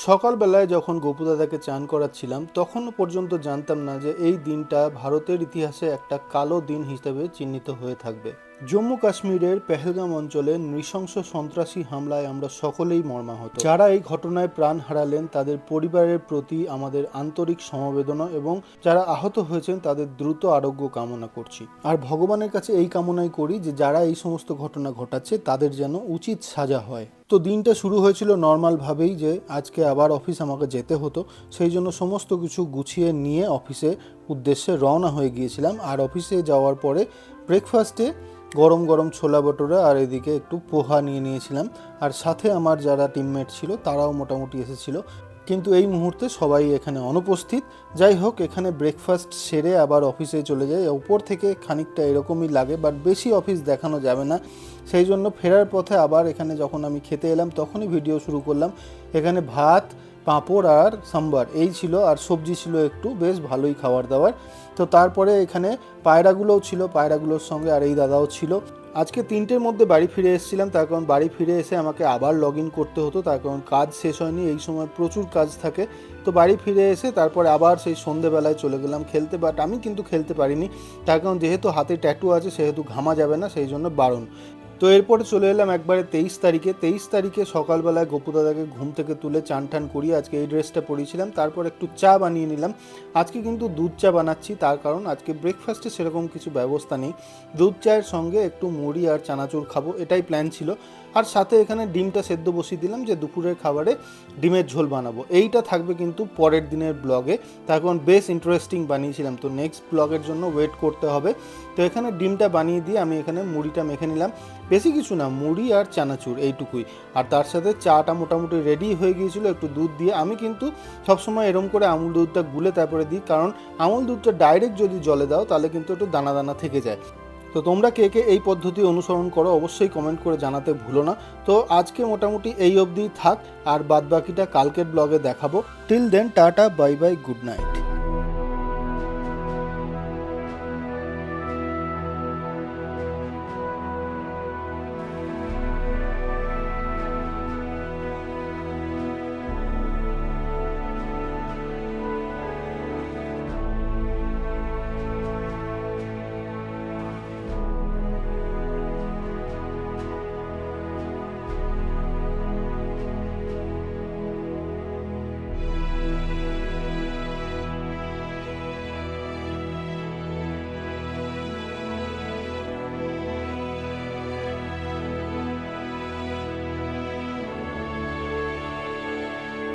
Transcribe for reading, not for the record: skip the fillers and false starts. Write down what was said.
সকালবেলায় যখন গোপুদাদাকে চান করাচ্ছিলাম তখনও পর্যন্ত জানতাম না যে এই দিনটা ভারতের ইতিহাসে একটা কালো দিন হিসেবে চিহ্নিত হয়ে থাকবে। জম্মু কাশ্মীরের পেহেলগাম অঞ্চলে নৃশংস সন্ত্রাসী হামলায় আমরা সকলেই মর্মাহত। যারা এই ঘটনায় প্রাণ হারালেন তাদের পরিবারের প্রতি আমাদের আন্তরিক সমবেদনা এবং যারা আহত হয়েছেন তাদের দ্রুত আরোগ্য কামনা করছি। আর ভগবানের কাছে এই কামনাই করি যে যারা এই সমস্ত ঘটনা ঘটাচ্ছে তাদের যেন উচিত সাজা হয়। তো দিনটা শুরু হয়েছিল নর্মালভাবেই, যে আজকে আবার অফিস আমাকে যেতে হতো, সেই জন্য সমস্ত কিছু গুছিয়ে নিয়ে অফিসে উদ্দেশ্যে রওনা হয়ে গিয়েছিলাম। আর অফিসে যাওয়ার পরে ব্রেকফাস্টে গরম গরম ছোলা ভটোরা আর এদিকে একটু পোহা নিয়ে নিয়েছিলাম। আর সাথে আমার যারা টিমমেট ছিল তারাও মোটামুটি এসেছিল, কিন্তু এই মুহূর্তে সবাই এখানে অনুপস্থিত। যাই হোক, এখানে ব্রেকফাস্ট সেরে আবার অফিসে চলে যাই। উপর থেকে খানিকটা এরকমই লাগে, বাট বেশি অফিস দেখানো যাবে না, সেই জন্য ফেরার পথে আবার এখানে যখন আমি খেতে এলাম তখনই ভিডিও শুরু করলাম। এখানে ভাত, পাঁপড় আর সাম্বার এই ছিল, আর সবজি ছিল একটু, বেশ ভালোই খাবার দাবার। তো তারপরে এখানে পায়রাগুলোও ছিল, পায়রাগুলোর সঙ্গে আর এই দাদাও ছিল। আজকে 3টের মধ্যে বাড়ি ফিরে এসেছিলাম, তার কারণ বাড়ি ফিরে এসে আমাকে আবার লগ ইন করতে হতো, তার কারণ কাজ শেষ হয়নি, এই সময় প্রচুর কাজ থাকে। তো বাড়ি ফিরে এসে তারপরে আবার সেই সন্ধেবেলায় চলে গেলাম খেলতে, বাট আমি কিন্তু খেলতে পারিনি, তার কারণ যেহেতু হাতে ট্যাটু আছে সেহেতু ঘামা যাবে না, সেই জন্য বারণ। তো এরপরে চলে এলাম একবারে 23 তারিখে সকালবেলায় গোপুদাদাকে ঘুম থেকে তুলে চান টান করি। আজকে এই ড্রেসটা পরিয়েছিলাম, তারপর একটু চা বানিয়ে নিলাম। আজকে কিন্তু দুধ চা বানাচ্ছি, তার কারণ আজকে ব্রেকফাস্টে সেরকম কিছু ব্যবস্থা নেই। দুধ চায়ের সঙ্গে একটু মুড়ি আর চানাচুর খাবো, এটাই প্ল্যান ছিল। আর সাথে এখানে ডিমটা সেদ্ধ বসিয়ে দিলাম, যে দুপুরের খাবারে ডিমের ঝোল বানাবো। এইটা থাকবে কিন্তু পরের দিনের ব্লগে, তার কারণ বেশ ইন্টারেস্টিং বানিয়েছিলাম, তো নেক্সট ব্লগের জন্য ওয়েট করতে হবে। তো এখানে ডিমটা বানিয়ে দিয়ে আমি এখানে মুড়িটা মেখে নিলাম, বেশি কিছু না, মুড়ি আর চানাচুর এইটুকুই। আর তার সাথে চাটা মোটামুটি রেডি হয়ে গিয়েছিল একটু দুধ দিয়ে। আমি কিন্তু সবসময় এরম করে আমুল দুধটা গুলে তারপরে দিই, কারণ আমুল দুধটা ডাইরেক্ট যদি জলে দাও তাহলে কিন্তু একটু দানা দানা থেকে যায়। তো তোমরা কে কে এই পদ্ধতি অনুসরণ করো অবশ্যই কমেন্ট করে জানাতে ভুলো না। তো আজকে মোটামুটি এই অবধিই থাক, আর বাদবাকিটা কালকের ব্লগে দেখাবো। Till then tata, bye bye, good night.